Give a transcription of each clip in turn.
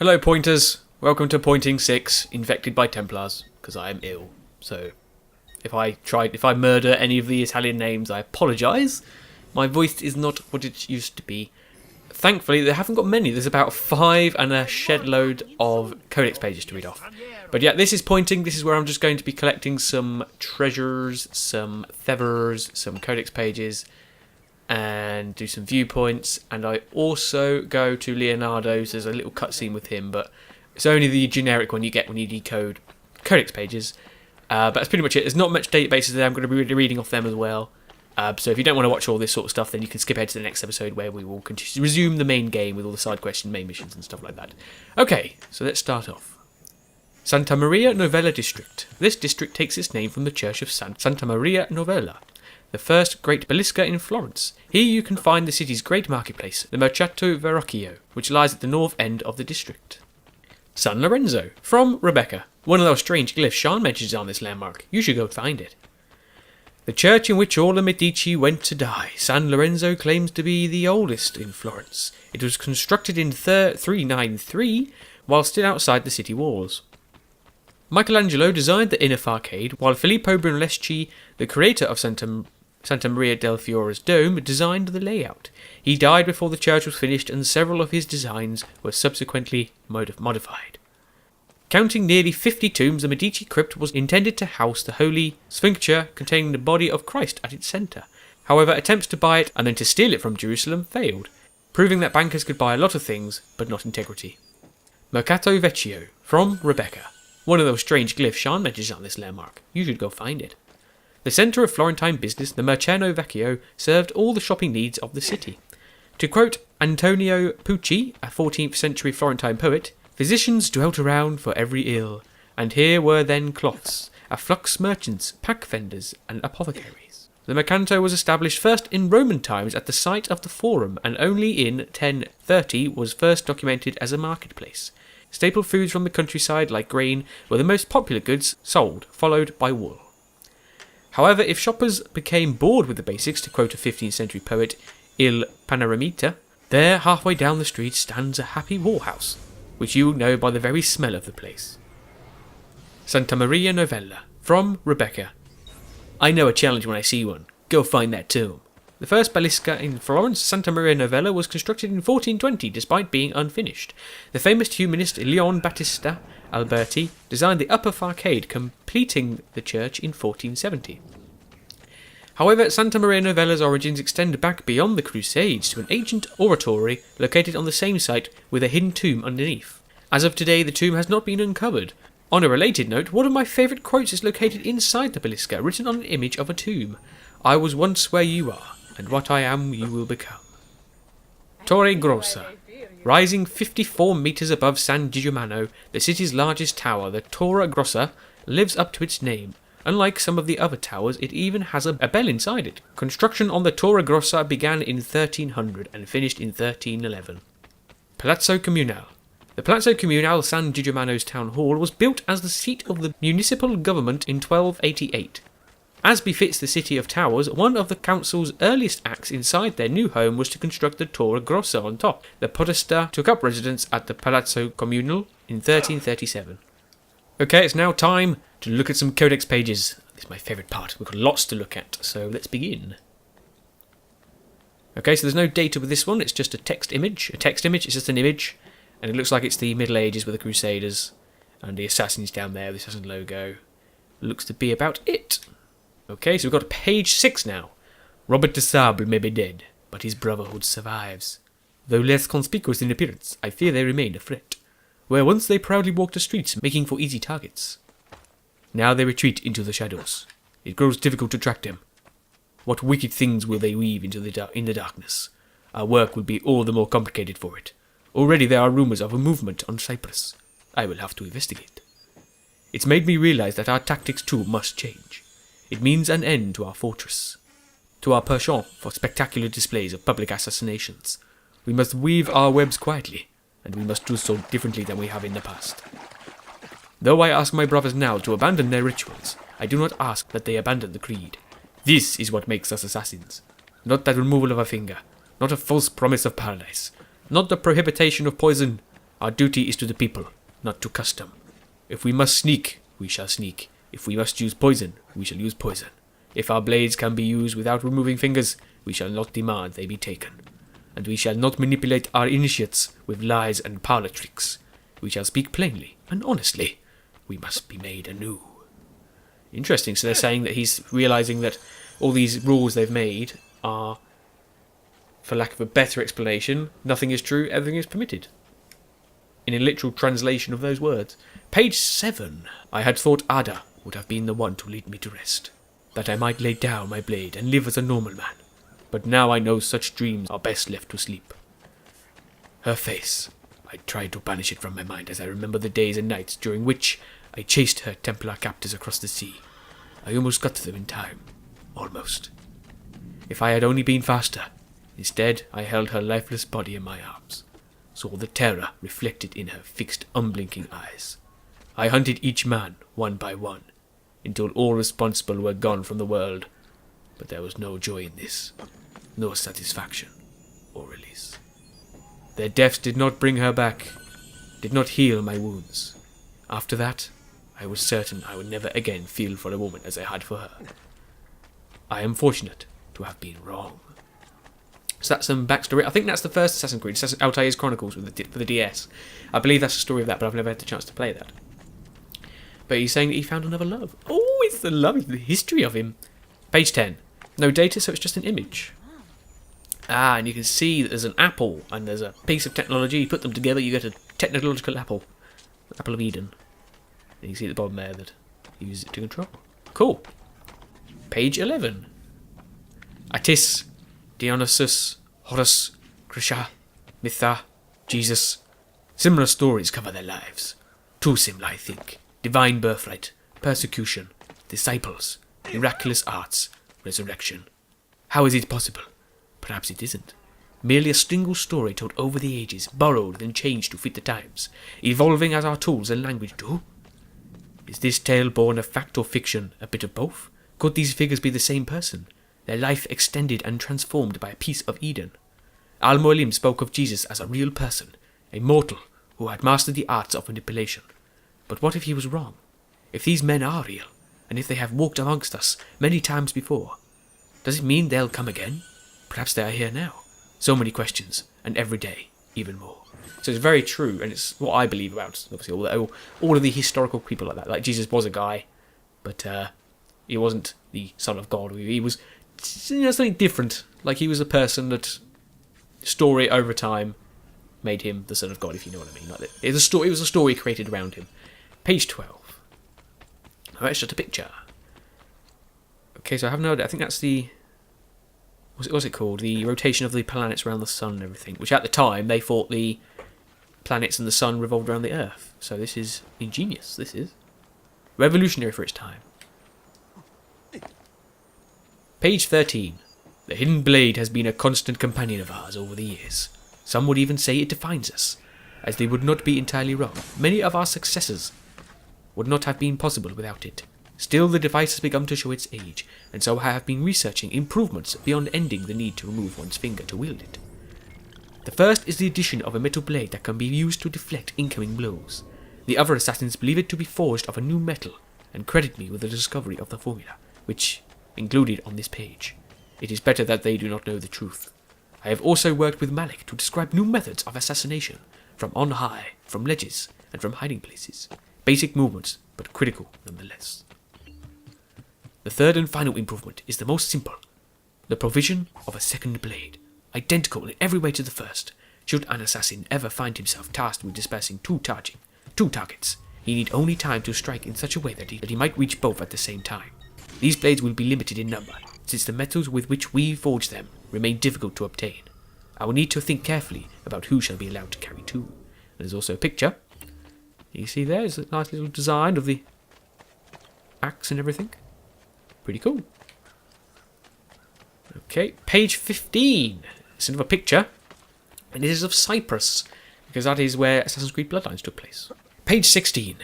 Hello pointers, welcome to Pointing 6, infected by Templars, because I am ill. So, if I murder any of the Italian names, I apologise. My voice is not what it used to be. Thankfully, they haven't got many. There's about 5 and a shed load of codex pages to read off. But yeah, this is Pointing. This is where I'm just going to be collecting some treasures, some feathers, some codex pages, and do some viewpoints. And I also go to Leonardo's. There's a little cutscene with him, but it's only the generic one you get when you decode codex pages. But that's pretty much it. There's not much databases there. I'm going to be reading off them as well. So if you don't want to watch all this sort of stuff, then you can skip ahead to the next episode where we will resume the main game with all the side questions, main missions and stuff like that. Okay, so let's start off. Santa Maria Novella District. This district takes its name from the church of Santa Maria Novella, the first great basilica in Florence. Here you can find the city's great marketplace, the Mercato Verrocchio, which lies at the north end of the district. San Lorenzo. From Rebecca. One of those strange glyphs Sean mentions on this landmark. You should go find it. The church in which all the Medici went to die. San Lorenzo claims to be the oldest in Florence. It was constructed in 393 while still outside the city walls. Michelangelo designed the inner facade, while Filippo Brunelleschi, the creator of Santa Maria del Fiore's dome, designed the layout. He died before the church was finished, and several of his designs were subsequently modified. Counting nearly 50 tombs, the Medici crypt was intended to house the holy sphincter containing the body of Christ at its centre. However, attempts to buy it and then to steal it from Jerusalem failed, proving that bankers could buy a lot of things, but not integrity. Mercato Vecchio. From Rebecca. One of those strange glyphs Sean mentions on this landmark. You should go find it. The centre of Florentine business, the Mercato Vecchio served all the shopping needs of the city. To quote Antonio Pucci, a 14th century Florentine poet, "Physicians dwelt around for every ill, and here were then cloths, afflux merchants, pack vendors, and apothecaries." The Mercato was established first in Roman times at the site of the Forum, and only in 1030 was first documented as a marketplace. Staple foods from the countryside, like grain, were the most popular goods sold, followed by wool. However, if shoppers became bored with the basics, to quote a 15th century poet, Il Panoramita, there halfway down the street stands a happy warhouse, which you will know by the very smell of the place. Santa Maria Novella. From Rebecca. I know a challenge when I see one. Go find that tomb. The first basilica in Florence, Santa Maria Novella, was constructed in 1420 despite being unfinished. The famous humanist Leon Battista Alberti designed the upper facade, completing the church in 1470. However, Santa Maria Novella's origins extend back beyond the Crusades to an ancient oratory located on the same site with a hidden tomb underneath. As of today, the tomb has not been uncovered. On a related note, one of my favourite quotes is located inside the basilica, written on an image of a tomb. "I was once where you are, and what I am you will become." Torre Grossa. Rising 54 metres above San Giuliano, the city's largest tower, the Torre Grossa, lives up to its name. Unlike some of the other towers, it even has a bell inside it. Construction on the Torre Grossa began in 1300 and finished in 1311. Palazzo Comunale. The Palazzo Comunale, San Giuliano's town hall, was built as the seat of the municipal government in 1288. As befits the city of towers, one of the council's earliest acts inside their new home was to construct the Torre Grossa on top. The Podesta took up residence at the Palazzo Comunale in 1337. Okay, it's now time to look at some codex pages. This is my favourite part. We've got lots to look at, so let's begin. Okay, so there's no data with this one. It's just a text image. A text image is just an image, and it looks like it's the Middle Ages with the Crusaders and the assassins down there, the assassin logo. Looks to be about it. Okay, so we've got page 6 now. Robert de Sable may be dead, but his brotherhood survives. Though less conspicuous in appearance, I fear they remain a threat. Where once they proudly walked the streets, making for easy targets, now they retreat into the shadows. It grows difficult to track them. What wicked things will they weave in the darkness? Our work will be all the more complicated for it. Already there are rumours of a movement on Cyprus. I will have to investigate. It's made me realise that our tactics too must change. It means an end to our fortress, to our penchant for spectacular displays of public assassinations. We must weave our webs quietly, and we must do so differently than we have in the past. Though I ask my brothers now to abandon their rituals, I do not ask that they abandon the creed. This is what makes us assassins. Not that removal of a finger, not a false promise of paradise, not the prohibition of poison. Our duty is to the people, not to custom. If we must sneak, we shall sneak. If we must use poison, we shall use poison. If our blades can be used without removing fingers, we shall not demand they be taken. And we shall not manipulate our initiates with lies and parlour tricks. We shall speak plainly and honestly. We must be made anew. Interesting, so they're saying that he's realising that all these rules they've made are, for lack of a better explanation, nothing is true, everything is permitted. In a literal translation of those words. Page 7. I had thought Ada would have been the one to lead me to rest, that I might lay down my blade and live as a normal man. But now I know such dreams are best left to sleep. Her face. I tried to banish it from my mind as I remember the days and nights during which I chased her Templar captors across the sea. I almost got to them in time. Almost. If I had only been faster. Instead, I held her lifeless body in my arms, saw the terror reflected in her fixed, unblinking eyes. I hunted each man, one by one, until all responsible were gone from the world. But there was no joy in this, no satisfaction or release. Their deaths did not bring her back, did not heal my wounds. After that, I was certain I would never again feel for a woman as I had for her. I am fortunate to have been wrong. So that's some backstory. I think that's the first Assassin's Creed, Altair's Chronicles for the DS. I believe that's the story of that, but I've never had the chance to play that. But he's saying that he found another love. Oh, it's the love, it's the history of him. Page 10. No data, so it's just an image. Ah, and you can see that there's an apple and there's a piece of technology. You put them together, you get a technological apple. Apple of Eden. And you see at the bottom there that you use it to control. Cool. Page 11. Attis, Dionysus, Horus, Krisha, Mitha, Jesus. Similar stories cover their lives. Too similar, I think. Divine birthright, persecution, disciples, miraculous arts, resurrection. How is it possible? Perhaps it isn't. Merely a single story told over the ages, borrowed then changed to fit the times, evolving as our tools and language do. Is this tale born of fact or fiction, a bit of both? Could these figures be the same person, their life extended and transformed by a piece of Eden? Al-Mualim spoke of Jesus as a real person, a mortal who had mastered the arts of manipulation. But what if he was wrong? If these men are real, and if they have walked amongst us many times before, does it mean they'll come again? Perhaps they are here now. So many questions, and every day, even more. So it's very true, and it's what I believe about, obviously, all of the historical people like that. Like, Jesus was a guy, but he wasn't the Son of God. He was, something different. Like, he was a person that, story over time, made him the Son of God, if you know what I mean. Like, it was a story created around him. Page 12. Alright, it's just a picture. Okay, so I have no idea. I think that's the... What's it called? The rotation of the planets around the sun and everything. Which at the time, they thought the planets and the sun revolved around the Earth. So this is ingenious, this is. Revolutionary for its time. Page 13. The hidden blade has been a constant companion of ours over the years. Some would even say it defines us, as they would not be entirely wrong. Many of our successes would not have been possible without it. Still, the device has begun to show its age, and so I have been researching improvements beyond ending the need to remove one's finger to wield it. The first is the addition of a metal blade that can be used to deflect incoming blows. The other assassins believe it to be forged of a new metal, and credit me with the discovery of the formula, which included on this page. It is better that they do not know the truth. I have also worked with Malik to describe new methods of assassination, from on high, from ledges, and from hiding places. Basic movements, but critical nonetheless. The third and final improvement is the most simple. The provision of a second blade, identical in every way to the first. Should an assassin ever find himself tasked with dispersing two targets, he need only time to strike in such a way that he might reach both at the same time. These blades will be limited in number, since the metals with which we forge them remain difficult to obtain. I will need to think carefully about who shall be allowed to carry two. There's also a picture. You see there's a nice little design of the axe and everything. Pretty cool. Okay, page 15. It's another picture, and this is of Cyprus, because that is where Assassin's Creed Bloodlines took place. Page 16.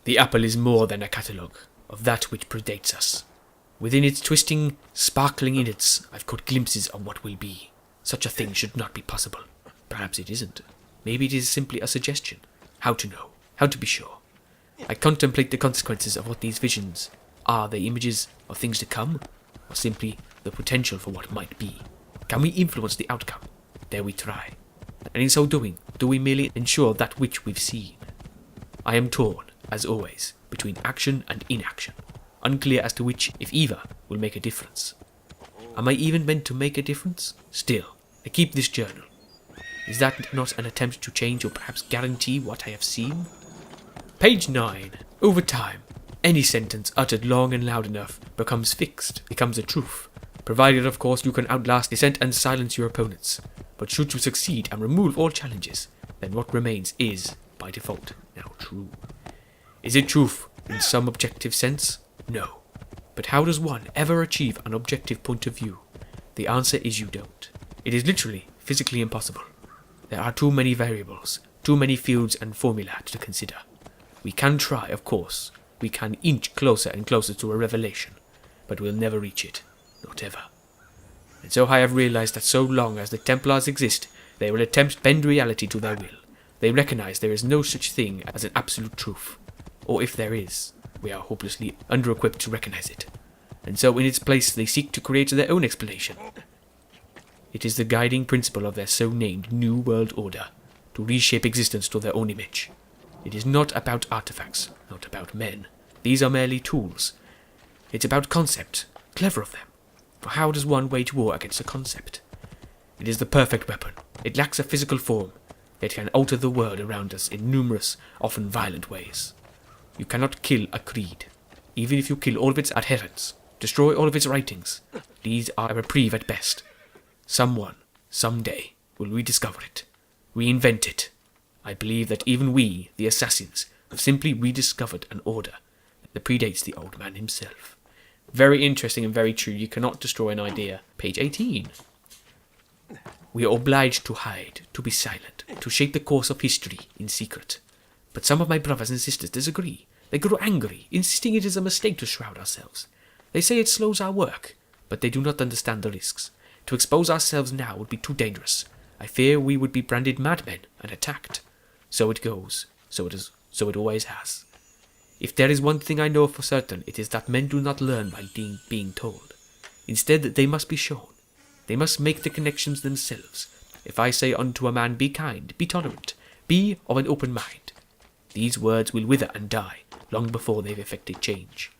The apple is more than a catalogue of that which predates us. Within its twisting, sparkling innards, I've caught glimpses of what will be. Such a thing should not be possible. Perhaps it isn't. Maybe it is simply a suggestion. How to know? How to be sure? I contemplate the consequences of what these visions are. They images of things to come, or simply the potential for what might be? Can we influence the outcome? Dare we try? And in so doing, do we merely ensure that which we've seen? I am torn, as always, between action and inaction, unclear as to which, if either, will make a difference. Am I even meant to make a difference? Still, I keep this journal. Is that not an attempt to change or perhaps guarantee what I have seen? Page 9. Over time, any sentence uttered long and loud enough becomes fixed, becomes a truth, provided of course you can outlast, dissent and silence your opponents. But should you succeed and remove all challenges, then what remains is, by default, now true. Is it truth in some objective sense? No. But how does one ever achieve an objective point of view? The answer is you don't. It is literally, physically impossible. There are too many variables, too many fields and formulae to consider. We can try, of course. We can inch closer and closer to a revelation, but we'll never reach it. Not ever. And so I have realized that so long as the Templars exist, they will attempt to bend reality to their will. They recognize there is no such thing as an absolute truth. Or if there is, we are hopelessly under-equipped to recognize it. And so in its place they seek to create their own explanation. It is the guiding principle of their so-named New World Order, to reshape existence to their own image. It is not about artifacts, not about men. These are merely tools. It's about concept. Clever of them. For how does one wage war against a concept? It is the perfect weapon. It lacks a physical form, yet can alter the world around us in numerous, often violent ways. You cannot kill a creed, even if you kill all of its adherents, destroy all of its writings. These are a reprieve at best. Someone, someday, will rediscover it, reinvent it. I believe that even we, the assassins, have simply rediscovered an order that predates the old man himself. Very interesting and very true. You cannot destroy an idea. Page 18. We are obliged to hide, to be silent, to shape the course of history in secret. But some of my brothers and sisters disagree. They grow angry, insisting it is a mistake to shroud ourselves. They say it slows our work, but they do not understand the risks. To expose ourselves now would be too dangerous. I fear we would be branded madmen and attacked. So it goes. So it always has. If there is one thing I know for certain, it is that men do not learn by being told. Instead, they must be shown. They must make the connections themselves. If I say unto a man, be kind, be tolerant, be of an open mind, these words will wither and die long before they've effected change.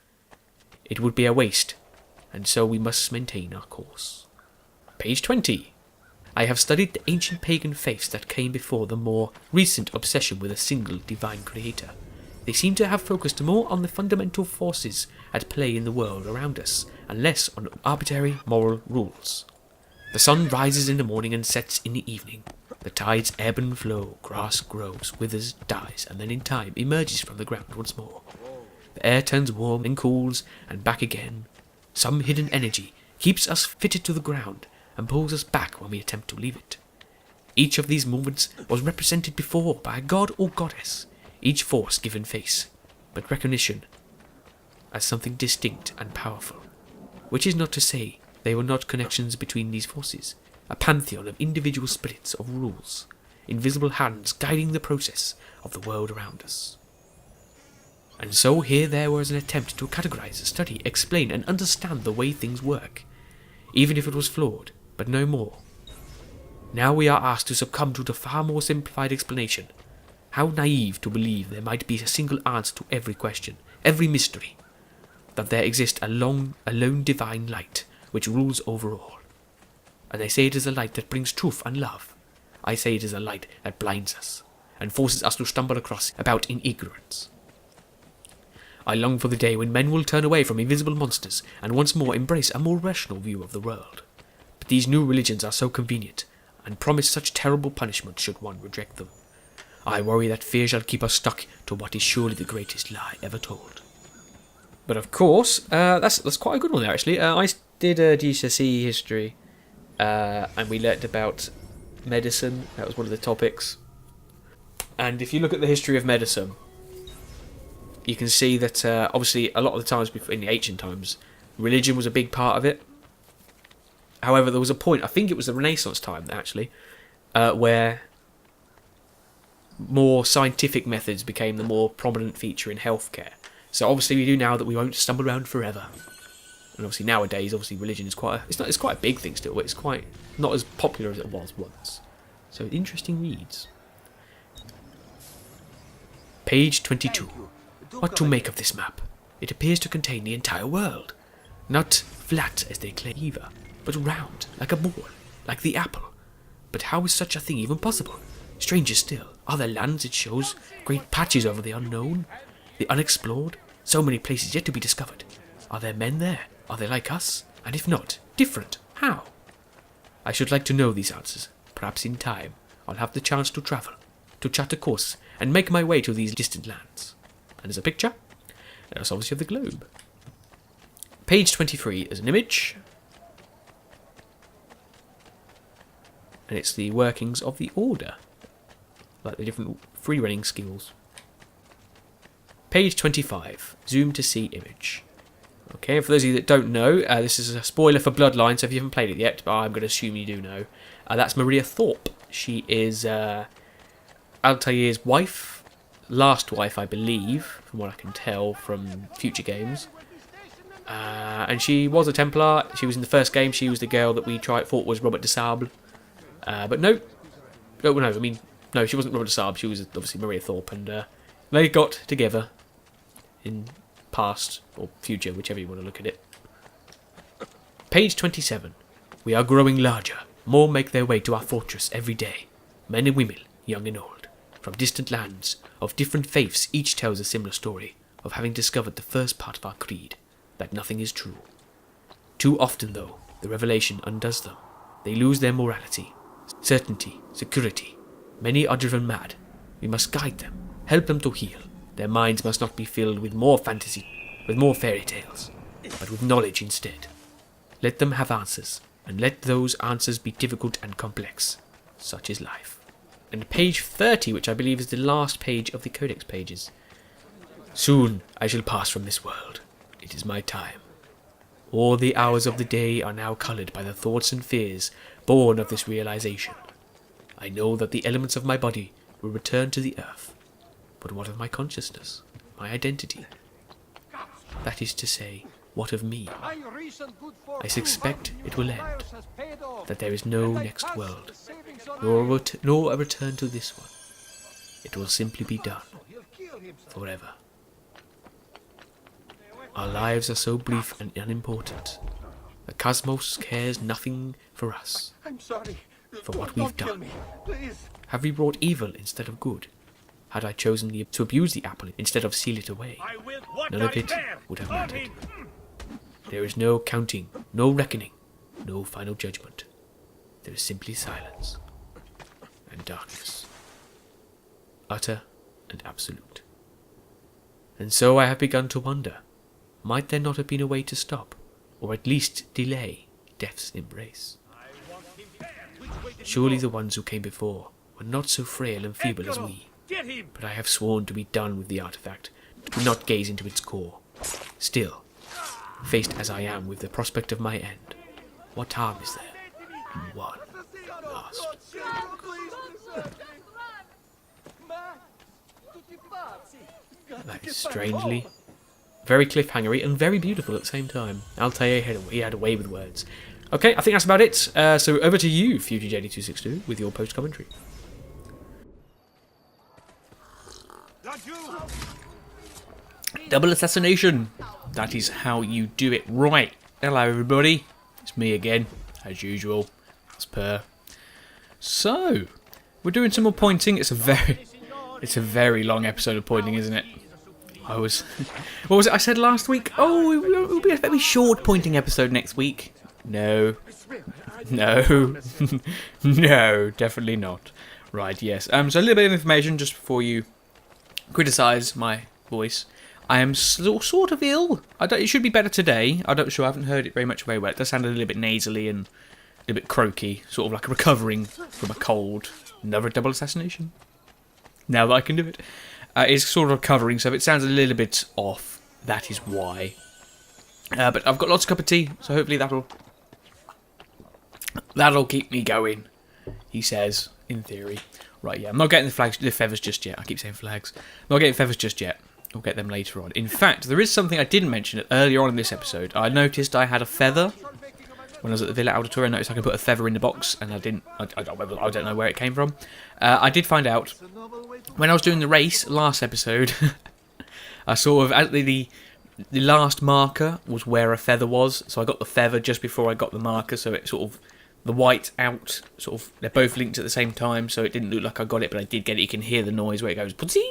It would be a waste, and so we must maintain our course. Page 20. I have studied the ancient pagan faiths that came before the more recent obsession with a single divine creator. They seem to have focused more on the fundamental forces at play in the world around us, and less on arbitrary moral rules. The sun rises in the morning and sets in the evening. The tides ebb and flow, grass grows, withers, dies, and then in time emerges from the ground once more. The air turns warm and cools, and back again. Some hidden energy keeps us fitted to the ground, and pulls us back when we attempt to leave it. Each of these movements was represented before by a god or goddess, each force given face, but recognition as something distinct and powerful, which is not to say they were not connections between these forces, a pantheon of individual spirits of rules, invisible hands guiding the process of the world around us. And so here there was an attempt to categorize, study, explain, and understand the way things work, even if it was flawed, but no more. Now we are asked to succumb to the far more simplified explanation. How naive to believe there might be a single answer to every question, every mystery, that there exists a alone divine light which rules over all. And they say it is a light that brings truth and love. I say it is a light that blinds us, and forces us to stumble about in ignorance. I long for the day when men will turn away from invisible monsters, and once more embrace a more rational view of the world. But these new religions are so convenient, and promise such terrible punishment should one reject them. I worry that fear shall keep us stuck to what is surely the greatest lie ever told. But of course, that's quite a good one there actually. I did a GCSE history, and we learnt about medicine. That was one of the topics. And if you look at the history of medicine, you can see that obviously a lot of the times in the ancient times, religion was a big part of it. However, there was a point, I think it was the Renaissance time actually, where more scientific methods became the more prominent feature in healthcare. So obviously we do now that we won't stumble around forever. And obviously nowadays, obviously religion is it's quite a big thing still, but it's quite not as popular as it was once. So interesting reads. Page 22. What to make of this map? It appears to contain the entire world. Not flat as they claim either, but round, like a ball, like the apple. But how is such a thing even possible? Stranger still, are there lands it shows? Great patches over the unknown? The unexplored? So many places yet to be discovered. Are there men there? Are they like us? And if not, different? How? I should like to know these answers. Perhaps in time, I'll have the chance to travel, to chart a course, and make my way to these distant lands. And there's a picture. There's obviously of the globe. Page 23 is an image. And it's the workings of the Order. Like the different free-running skills. Page 25. Zoom to see image. Okay, for those of you that don't know, this is a spoiler for Bloodline, so if you haven't played it yet, but I'm going to assume you do know. That's Maria Thorpe. She is Altair's wife. Last wife, I believe, from what I can tell from future games. And she was a Templar. She was in the first game. She was the girl that we thought was Robert de Sable. But no. No, she wasn't Robert de Sable. She was obviously Maria Thorpe. And they got together in past or future, whichever you want to look at it. Page 27. We are growing larger. More make their way to our fortress every day. Men and women, young and old. From distant lands, of different faiths, each tells a similar story of having discovered the first part of our creed, that nothing is true. Too often, though, the revelation undoes them. They lose their morality, certainty, security. Many are driven mad. We must guide them, help them to heal. Their minds must not be filled with more fantasy, with more fairy tales, but with knowledge instead. Let them have answers, and let those answers be difficult and complex. Such is life. And page 30, which I believe is the last page of the Codex pages. Soon I shall pass from this world. It is my time. All the hours of the day are now coloured by the thoughts and fears born of this realization. I know that the elements of my body will return to the earth. But what of my consciousness, my identity? That is to say, what of me? I suspect it will end, that there is no next world, nor a return to this one. It will simply be done, forever. Our lives are so brief and unimportant. The cosmos cares nothing for us, for what we've done. Have we brought evil instead of good? Had I chosen to abuse the apple instead of seal it away, none of it would have mattered. There is no counting, no reckoning, no final judgment. There is simply silence and darkness, utter and absolute. And so I have begun to wonder, might there not have been a way to stop, or at least delay, death's embrace? Surely the ones who came before were not so frail and feeble as we. But I have sworn to be done with the artifact, to not gaze into its core. Still, faced as I am with the prospect of my end, what harm is there in one last look? That is strangely very cliffhangery and very beautiful at the same time. Altair had a way with words. Okay, I think that's about it. So over to you, future JD262, with your post-commentary. Double assassination. That is how you do it right. Hello everybody. It's me again, as usual, as per. So, we're doing some more pointing. It's a very long episode of pointing, isn't it? What was it I said last week? Oh, it will be a very short pointing episode next week. No. No, definitely not. Right, yes. So a little bit of information just before you criticise my voice. I am sort of ill. It should be better today. I haven't heard it very well. It does sound a little bit nasally and a little bit croaky, sort of like recovering from a cold. Another double assassination. Now that I can do it. It's sort of recovering, so if it sounds a little bit off, that is why. But I've got lots of cup of tea, so hopefully that'll keep me going, he says, in theory. Right, yeah, I'm not getting the feathers just yet. I keep saying flags. I'm not getting feathers just yet. I'll get them later on. In fact, there is something I didn't mention earlier on in this episode. I noticed I had a feather when I was at the Villa Auditore. I noticed I could put a feather in the box, and I didn't. I don't know where it came from. I did find out when I was doing the race last episode. I sort of the last marker was where a feather was, so I got the feather just before I got the marker, so it sort of the white out, sort of they're both linked at the same time, so it didn't look like I got it, but I did get it. You can hear the noise where it goes, putzing!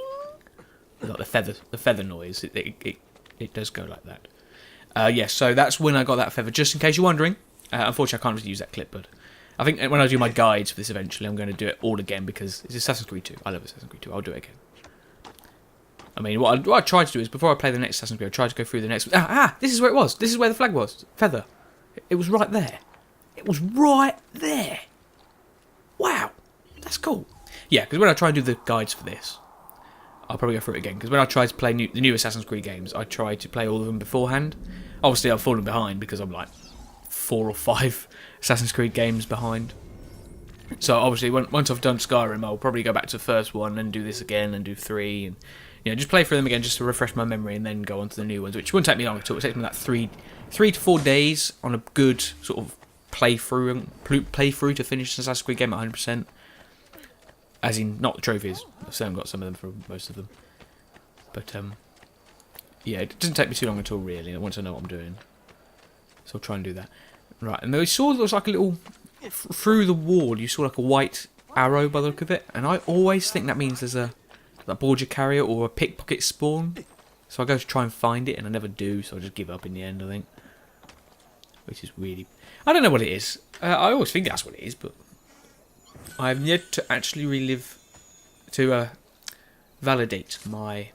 Like the feather noise. It does go like that. Yes, so that's when I got that feather. Just in case you're wondering, unfortunately I can't really use that clip, but I think when I do my guides for this eventually, I'm going to do it all again because it's Assassin's Creed 2. I love Assassin's Creed 2. I'll do it again. I mean, what I tried to do is before I play the next Assassin's Creed, I tried to go through the next. This is where it was. This is where the flag was. Feather. It was right there. It was right there. Wow, that's cool. Yeah, because when I try and do the guides for this, I'll probably go through it again, because when I tried to play the new Assassin's Creed games, I tried to play all of them beforehand. Obviously, I've fallen behind because I'm like 4 or 5 Assassin's Creed games behind. So obviously, once I've done Skyrim, I'll probably go back to the first one and do this again and do 3, and just play through them again just to refresh my memory, and then go on to the new ones, which wouldn't take me long at all. It takes me like 3 to 4 days on a good sort of playthrough to finish an Assassin's Creed game at 100%. As in, not the trophies. I've still got some of them for most of them. But, yeah, it doesn't take me too long at all, really, once I know what I'm doing. So I'll try and do that. Right, and then we saw there was like a little... Through the wall, you saw like a white arrow by the look of it. And I always think that means there's a border carrier or a pickpocket spawn. So I go to try and find it, and I never do, so I just give up in the end, I think. Which is really... I don't know what it is. I always think that's what it is, but... I have yet to actually validate my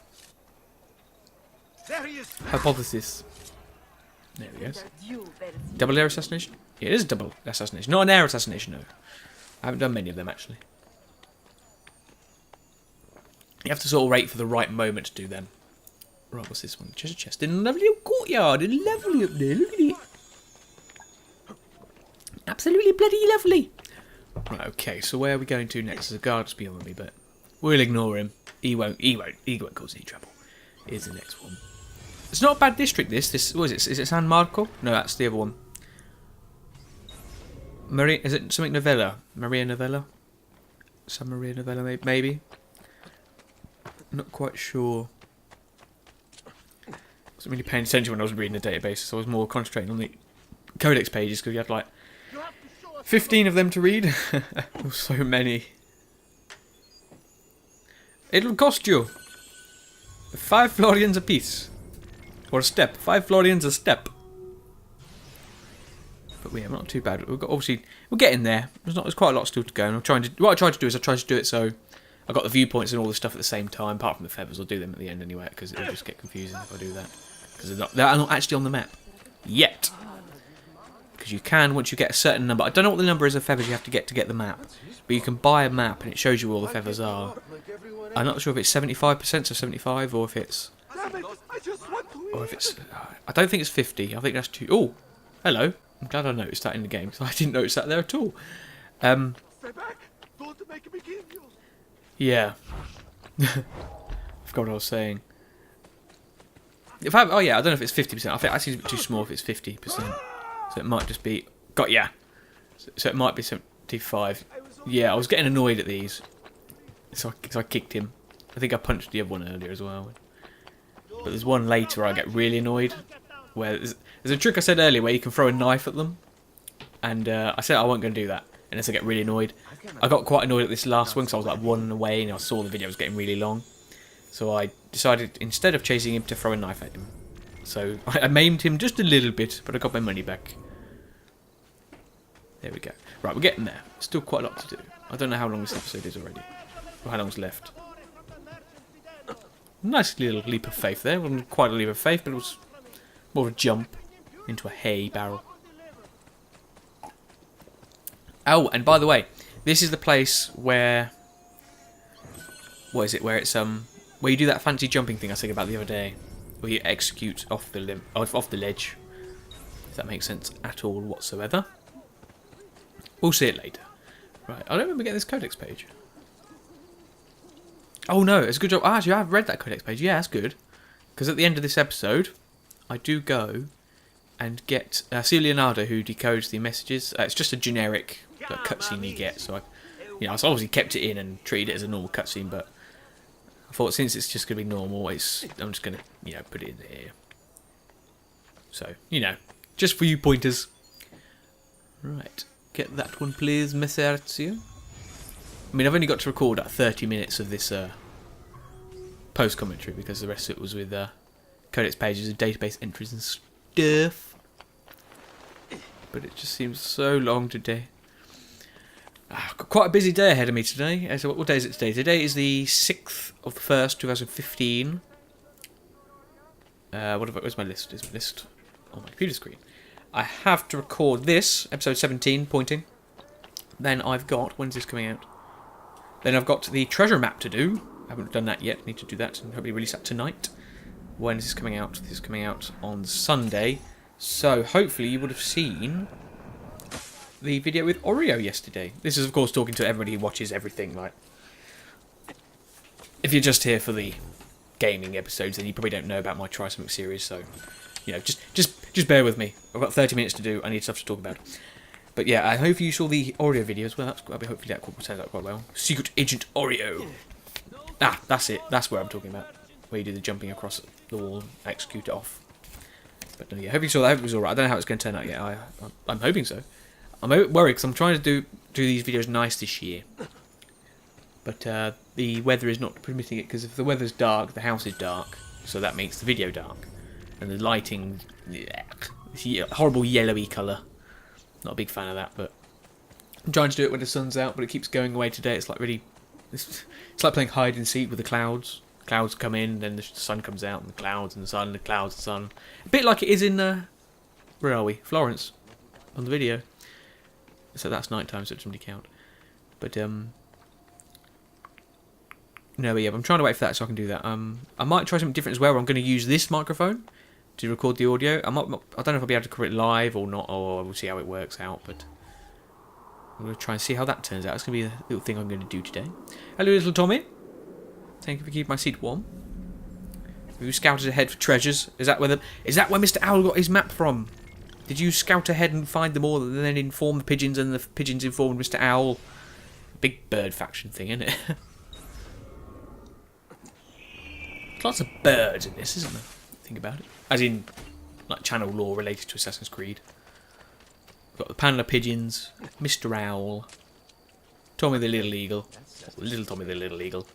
hypothesis. There we go. Double air assassination? Yeah, it is a double assassination. Not an air assassination, no. I haven't done many of them, actually. You have to sort of wait for the right moment to do them. Right, what's this one? Just a chest in a lovely little courtyard. And lovely up there. Look at it. Absolutely bloody lovely. Right, okay, so where are we going to next? There's a guard beyond me, but we'll ignore him. He won't cause any trouble. Here's the next one. It's not a bad district, this. What is it? Is it San Marco? No, that's the other one. Is it something Novella? Maria Novella? San Maria Novella, maybe? Not quite sure. I wasn't really paying attention when I was reading the database, so I was more concentrating on the codex pages, because you had like 15 of them to read. So many. It'll cost you 5 florians a piece. Or a step. 5 florians a step. But yeah, not too bad. Obviously, we're getting there. There's quite a lot still to go. And what I tried to do is I tried to do it so I got the viewpoints and all the stuff at the same time. Apart from the feathers, I'll do them at the end anyway, because it'll just get confusing if I do that. Because they're not actually on the map yet. Because you can, once you get a certain number. I don't know what the number is of feathers you have to get the map. But you can buy a map and it shows you where all the feathers are. I'm not sure if it's 75%, so 75, or if it's... I don't think it's 50. I think that's too... Oh, hello. I'm glad I noticed that in the game, because I didn't notice that there at all. Yeah. I forgot what I was saying. Oh yeah, I don't know if it's 50%. I think actually it's a bit too small if it's 50%. So it might just be... Got yeah. So it might be 75. Yeah, I was getting annoyed at these. So I kicked him. I think I punched the other one earlier as well. But there's one later where I get really annoyed. Where there's a trick I said earlier where you can throw a knife at them. And I said I wasn't going to do that unless I get really annoyed. I got quite annoyed at this last one because I was like 1 away and I saw the video was getting really long. So I decided instead of chasing him to throw a knife at him. So I maimed him just a little bit, but I got my money back. There we go. Right, we're getting there. Still quite a lot to do. I don't know how long this episode is already. Or how long's left. Nice little leap of faith there. It wasn't quite a leap of faith, but it was more of a jump into a hay barrel. Oh, and by the way, this is the place where... What is it? Where it's where you do that fancy jumping thing I said about the other day, where you execute off the ledge. If that makes sense at all whatsoever. We'll see it later. Right, I don't remember getting this codex page. Oh no, it's a good job. Oh, actually, I've read that codex page. Yeah, that's good. Because at the end of this episode, I do go and get see Leonardo, who decodes the messages. It's just a generic cutscene you get. So I obviously kept it in and treated it as a normal cutscene. But I thought since it's just going to be normal, I'm just going to put it in here. So just for you pointers. Right, get that one, please, Messer Ezio. I mean, I've only got to record 30 minutes of this post commentary because the rest of it was with codex pages and database entries and stuff. But it just seems so long today. I've got quite a busy day ahead of me today. So what day is it today? Today is the 6th of the 1st, 2015. Where's my list? Is my list on my computer screen? I have to record this, episode 17, pointing. Then I've got, when's this coming out? Then I've got the treasure map to do. I haven't done that yet. Need to do that and hopefully release that tonight. When is this coming out? This is coming out on Sunday. So hopefully you would have seen the video with Oreo yesterday. This is of course talking to everybody who watches everything. Like, if you're just here for the gaming episodes, then you probably don't know about my Try Something series. So just bear with me. I've got 30 minutes to do. I need stuff to talk about. But yeah, I hope you saw the Oreo video as well. Hopefully that turns out quite well. Secret Agent Oreo. Ah, that's it. That's where I'm talking about. Where you do the jumping across the wall, execute it off. But no, yeah, hope you saw that. I hope it was alright. I don't know how it's going to turn out yet. I'm hoping so. I'm worried because I'm trying to do these videos nice this year. But the weather is not permitting it, because if the weather's dark, the house is dark. So that makes the video dark. And the lighting, it's a horrible yellowy colour. Not a big fan of that, but I'm trying to do it when the sun's out, but it keeps going away today. It's like really, it's like playing hide and seek with the clouds. Clouds come in, then the sun comes out, and the clouds and the sun, the clouds and the sun. A bit like it is in, where are we? Florence, on the video. So that's night time, so it doesn't really count. But no, but yeah, I'm trying to wait for that so I can do that. I might try something different as well. Where I'm going to use this microphone to record the audio. I don't know if I'll be able to record it live or not, or we'll see how it works out. But I'm going to try and see how that turns out. It's going to be a little thing I'm going to do today. Hello, little Tommy. Thank you for keeping my seat warm. You scouted ahead for treasures. Is that where Mr. Owl got his map from? Did you scout ahead and find them all, and then inform the pigeons, and the pigeons informed Mr. Owl? Big bird faction thing, isn't it? Lots of birds in this, isn't there? Think about it. As in, like, channel lore related to Assassin's Creed. We've got the panel of pigeons, Mr. Owl, Tommy the Little Eagle, little Tommy the Little Eagle,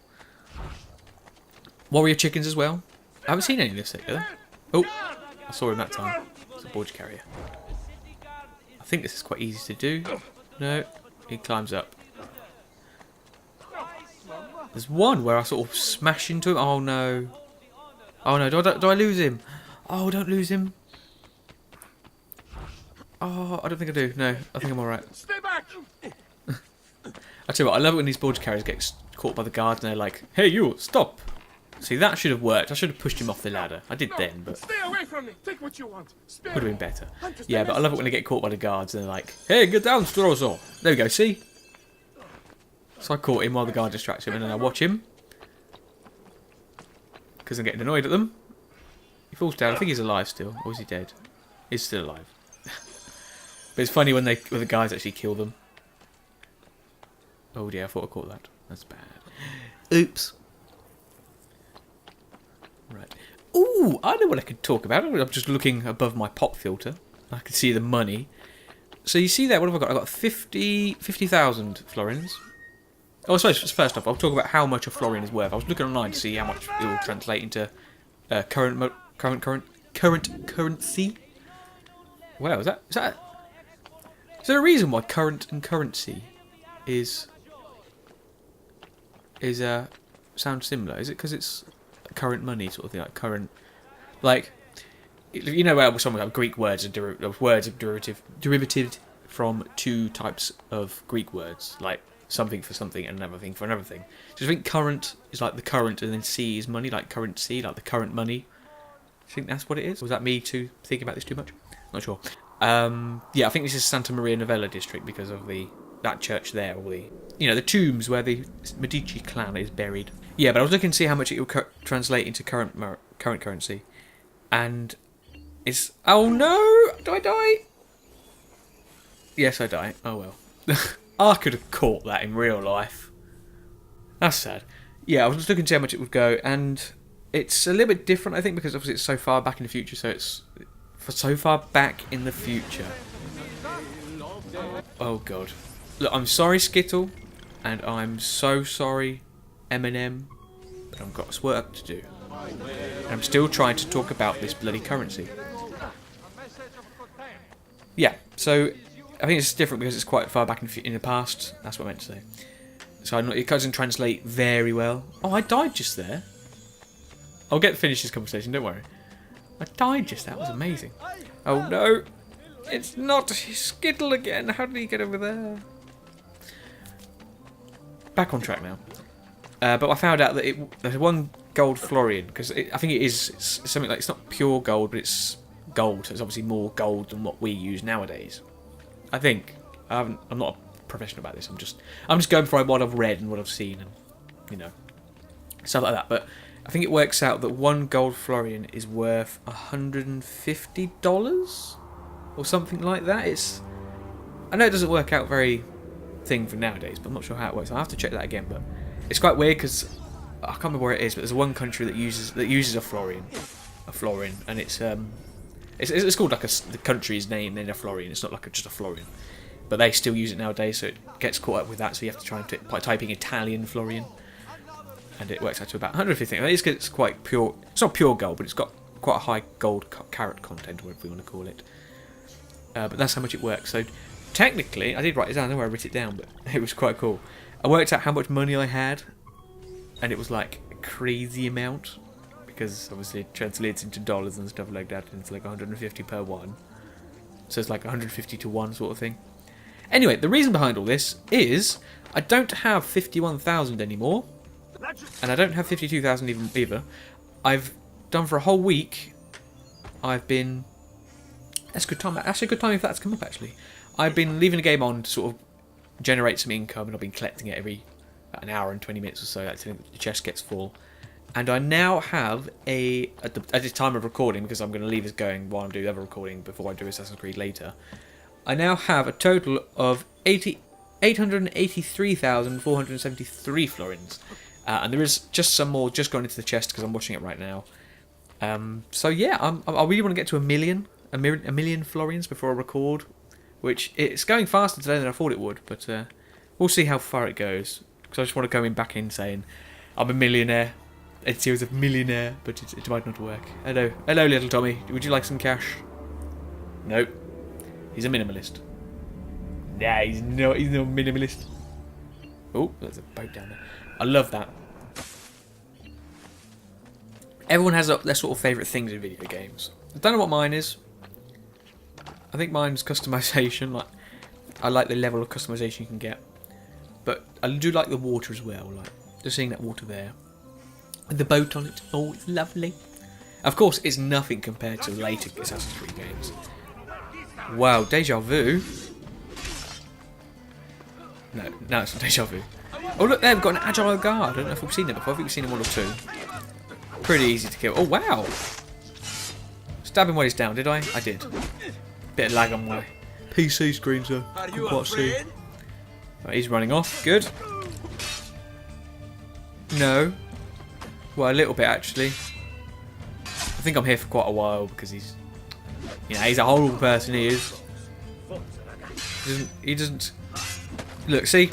warrior chickens as well. I haven't seen any of this yet. Oh, I saw him that time. It's a border carrier. I think this is quite easy to do. No, he climbs up. There's one where I sort of smash into him. Oh no. Oh no, do I lose him? Oh, don't lose him. Oh, I don't think I do. No, I think I'm alright. Stay back! I tell you what, I love it when these border carriers get caught by the guards and they're like, hey you, stop! See, that should have worked. I should have pushed him off the ladder. I did then, but Stay away from me! Take what you want! would have been better. Yeah, but I love it when they get caught by the guards and they're like, hey, get down, Strozzo! There we go, see? So I caught him while the guard distracts him, and then I watch him. Because I'm getting annoyed at them. He falls down. I think he's alive still. Or is he dead? He's still alive. But it's funny when the guys actually kill them. Oh dear, I thought I caught that. That's bad. Oops. Right. Ooh, I know what I could talk about. I'm just looking above my pop filter. I can see the money. So you see there, what have I got? I've got 50,000 florins. Oh, I suppose first off, I'll talk about how much a florin is worth. I was looking online to see how much it will translate into current currency. Wow, is there a reason why current and currency is sound similar? Is it because it's current money sort of thing, like current, like, you know, where some like Greek words are derivative from two types of Greek words, like something for something and another thing for another thing. So I think current is like the current, and then C is money, like currency, like the current money. I think that's what it is. Or was that me too thinking about this too much? Not sure. Yeah, I think this is Santa Maria Novella district because of that church there, or the tombs where the Medici clan is buried. Yeah, but I was looking to see how much it would translate into current currency, and it's... Oh no! Do I die? Yes, I die. Oh well. I could have caught that in real life. That's sad. Yeah, I was just looking to see how much it would go, and it's a little bit different, I think, because obviously it's so far back in the future, so it's for so far back in the future. Oh god. Look, I'm sorry, Skittle, and I'm so sorry, Eminem, but I've got work to do. And I'm still trying to talk about this bloody currency. Yeah, so I think it's different because it's quite far back in the past. That's what I meant to say. So it doesn't translate very well. Oh, I died just there. I'll get to finish this conversation, don't worry. I died just, that was amazing. Oh no, it's not Skittle again. How did he get over there? Back on track now. But I found out that there's one gold Florian, because I think it's something like, it's not pure gold, but it's gold, so it's obviously more gold than what we use nowadays. I think. I'm not a professional about this, I'm just going for what I've read and what I've seen, and, you know, stuff like that. But I think it works out that one gold Florian is worth $150 or something like that. I know it doesn't work out very thing for nowadays, but I'm not sure how it works. I'll have to check that again. But it's quite weird because I can't remember where it is, but there's one country that uses a Florian, and it's called like the country's name, then a Florian. It's not like just a Florian, but they still use it nowadays, so it gets caught up with that. So you have to try and type in Italian Florian, and it works out to about 150. It's quite pure. It's not pure gold, but it's got quite a high gold carat content, or whatever we want to call it. But that's how much it works. So technically, I did write it down. I don't know where I wrote it down, but it was quite cool. I worked out how much money I had, and it was like a crazy amount, because obviously it translates into dollars and stuff like that, and it's like 150 per one. So it's like 150 to 1 sort of thing. Anyway, the reason behind all this is I don't have 51,000 anymore, and I don't have 52,000 either. I've done for a whole week. That's a good time. Actually, a good time if that's come up. Actually, I've been leaving the game on to sort of generate some income, and I've been collecting it every about an hour and 20 minutes or so until the chest gets full. And I now have at the time of recording, because I'm going to leave this going while I'm doing the other recording before I do Assassin's Creed later, I now have a total of 883,473 florins. And there is just some more just going into the chest because I'm watching it right now. So yeah, I really want to get to a million florins before I record, which it's going faster today than I thought it would, but we'll see how far it goes. Because I just want to go back in saying I'm a millionaire. Ezio's a millionaire, but it might not work. Hello, little Tommy. Would you like some cash? Nope. He's a minimalist. Nah, he's not a minimalist. Oh, there's a boat down there. I love that. Everyone has their sort of favourite things in video games. I don't know what mine is. I think mine's customization. Like, I like the level of customization you can get. But I do like the water as well. Like, just seeing that water there. With the boat on it. Oh, it's lovely. Of course, it's nothing compared to later Assassin's Creed games. Wow, deja vu. No, it's not deja vu. Oh, look there, we've got an agile guard. I don't know if we've seen them before. I think we've seen them one or two. Pretty easy to kill. Oh, wow. Stab him while he's down, did I? I did. Bit of lag on my PC screen, so I can't quite see. Right, he's running off. Good. No. Well, a little bit, actually. I think I'm here for quite a while because he's a horrible person, he is. He doesn't... Look, see?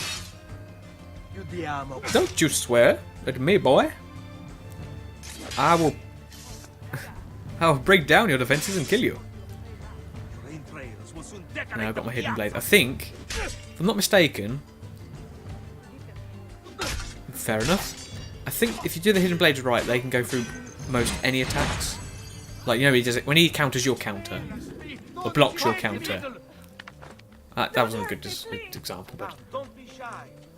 Don't you swear at me, boy. I'll break down your defences and kill you. Now I've got my hidden blade. I think, if I'm not mistaken... Fair enough. I think if you do the hidden blades right, they can go through most any attacks. Like, he does it when he counters your counter, or blocks your counter. That wasn't a good example, but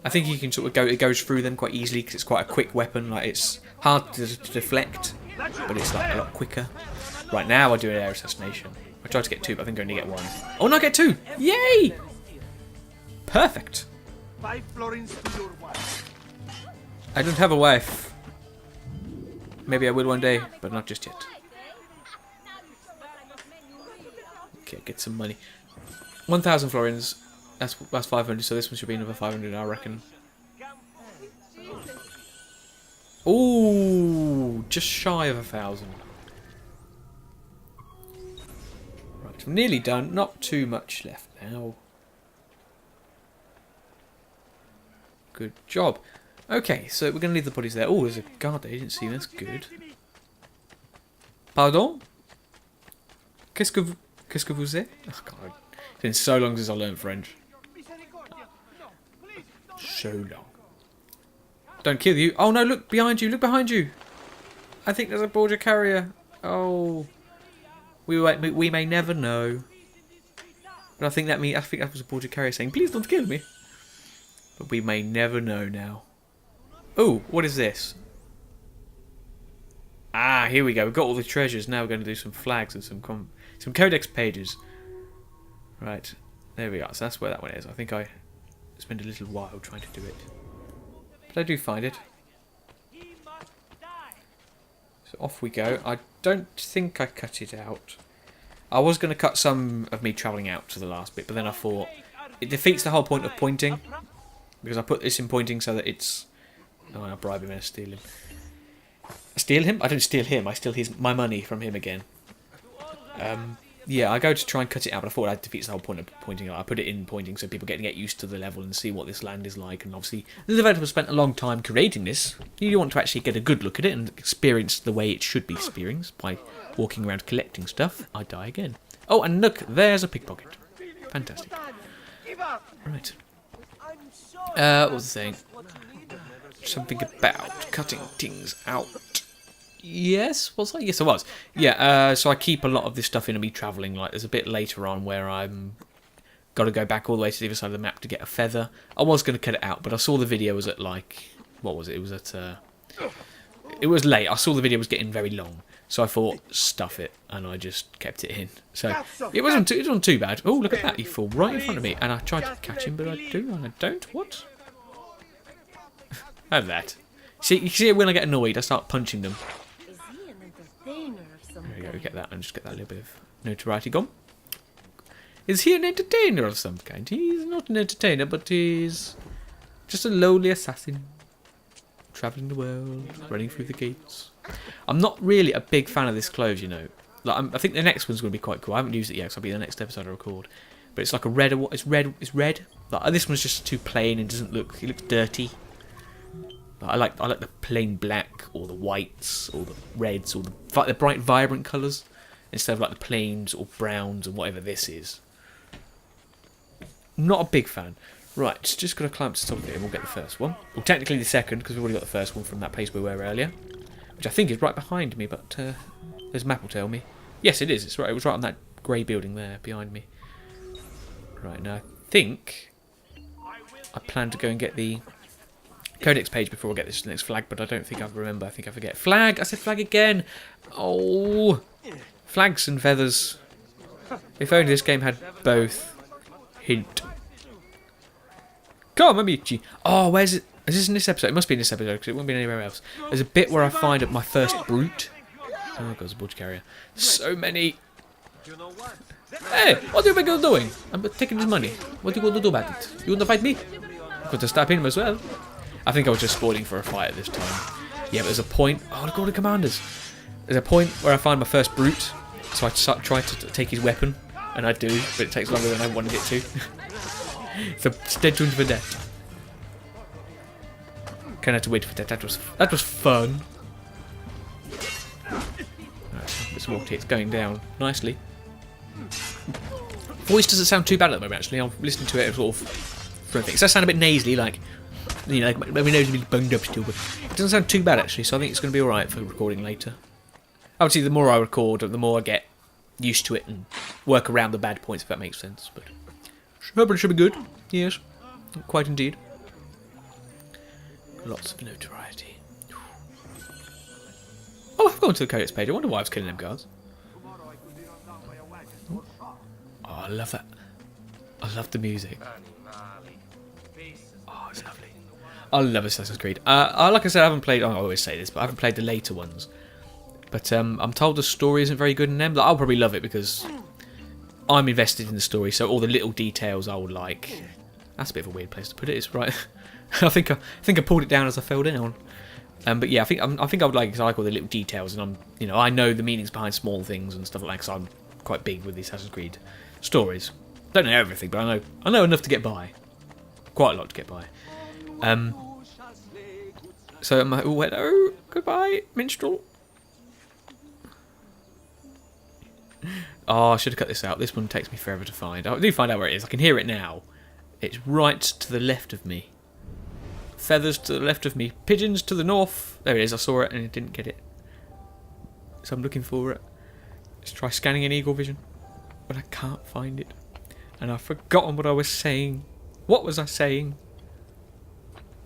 I think you can sort of go. It goes through them quite easily because it's quite a quick weapon. Like, it's hard to deflect, but it's like a lot quicker. Right now, I do an air assassination. I tried to get 2, but I think I only get 1. Oh no, I get 2! Yay! Perfect. 5 florins to your wife. I don't have a wife. Maybe I will one day, but not just yet. Okay, get some money. 1,000 florins. That's 500, so this one should be another 500, I reckon. Ooh, just shy of 1,000. Right, I'm nearly done. Not too much left now. Good job. Okay, so we're going to leave the bodies there. Oh, there's a guard there. You didn't see me. That's good. Pardon? Qu'est-ce que vous êtes? Oh, God. It's been so long since I learned French. So long. Don't kill you. Oh, no, look behind you. Look behind you. I think there's a border carrier. Oh. We may never know. But I think that was a border carrier saying, please don't kill me. But we may never know now. Oh, what is this? Ah, here we go. We've got all the treasures. Now we're going to do some flags and some codex pages. Right. There we are. So that's where that one is. I think I spent a little while trying to do it. But I do find it. So off we go. I don't think I cut it out. I was going to cut some of me travelling out to the last bit, but then I thought it defeats the whole point of pointing. Because I put this in pointing so that it's... Oh, I'll bribe him and steal him. Steal him? I don't steal him. I steal my money from him again. Yeah, I go to try and cut it out, but I thought that defeats the whole point of pointing. I put it in pointing so people get used to the level and see what this land is like. And obviously, the developers spent a long time creating this. You want to actually get a good look at it and experience the way it should be experienced by walking around collecting stuff. I die again. Oh, and look, there's a pickpocket. Fantastic. Right. What was I saying? Something about cutting things out. Yes, was I? Yes, I was. Yeah, so I keep a lot of this stuff in me travelling. Like, there's a bit later on where I'm got to go back all the way to the other side of the map to get a feather. I was going to cut it out, but I saw the video was at like... What was it? It was at... It was late. I saw the video was getting very long. So I thought, stuff it, and I just kept it in. So it wasn't too bad. Oh, look at that. He fell right in front of me. And I tried to catch him, but I do, and I don't. What? Have that. See, you see when I get annoyed, I start punching them. There we go, get that, and just get that little bit of notoriety gone. Is he an entertainer of some kind? He's not an entertainer, but he's just a lowly assassin. Travelling the world, running through the gates. I'm not really a big fan of this clothes, you know. Like, I think the next one's going to be quite cool. I haven't used it yet, because it'll be the next episode I record. But it's like a red. It's red. It's red. Like, this one's just too plain and doesn't look. It looks dirty. Like, I like the plain black or the whites or the reds or the bright, vibrant colours instead of like the plain sort of browns and whatever this is. Not a big fan. Right, just got to climb to the top of it and we'll get the first one. Well, technically the second, because we've already got the first one from that place we were earlier. Which I think is right behind me, but this map will tell me. Yes, it is. It's right. It was right on that grey building there behind me. Right, now I think I plan to go and get the codex page before I get this next flag, but I don't think I remember. I think I forget. Flag! I said flag again! Oh! Flags and feathers. If only this game had both. Hint. Come, amici. Oh, where's it? Is this in this episode? It must be in this episode because it won't be anywhere else. There's a bit where I find my first brute. Oh, God, there's a border carrier. So many. Hey, what are you going doing? I'm taking his money. What are you going to do about it? You want to fight me? I'm going to stab him as well. I think I was just spoiling for a fight at this time. Yeah, but there's a point. Oh, look at all the commanders. There's a point where I find my first brute. So I try to take his weapon. And I do, but it takes longer than I wanted it to. So stay tuned for that. Can't have to wait for that. That was fun. Right, let's walk here. It's going down nicely. Voice doesn't sound too bad at the moment. Actually, I'm listening to it sort of. For it does sound a bit nasally, like you know, my nose is really bunged up still, but it doesn't sound too bad actually. So I think it's going to be all right for recording later. Obviously, the more I record, the more I get used to it and work around the bad points, if that makes sense. But it should be good. Yes, quite indeed. Lots of notoriety. Oh, I've gone to the codex page. I wonder why I was killing them guards. Oh, I love that. I love the music. Oh, it's lovely. I love Assassin's Creed. Like I said, I haven't played. I always say this, but I haven't played the later ones. But I'm told the story isn't very good in them. Like, I'll probably love it because I'm invested in the story, so all the little details I would like. That's a bit of a weird place to put it. It's right. I think I pulled it down as I fell down. But yeah, I think I would like all the little details, and I know the meanings behind small things and stuff like that. Because I'm quite big with the Assassin's Creed stories. Don't know everything, but I know enough to get by. Quite a lot to get by. So oh, hello, goodbye, minstrel. Oh, I should have cut this out. This one takes me forever to find. I do find out where it is. I can hear it now. It's right to the left of me. Feathers to the left of me. Pigeons to the north. There it is. I saw it and I didn't get it. So I'm looking for it. Let's try scanning in Eagle Vision. But I can't find it. And I've forgotten what I was saying. What was I saying?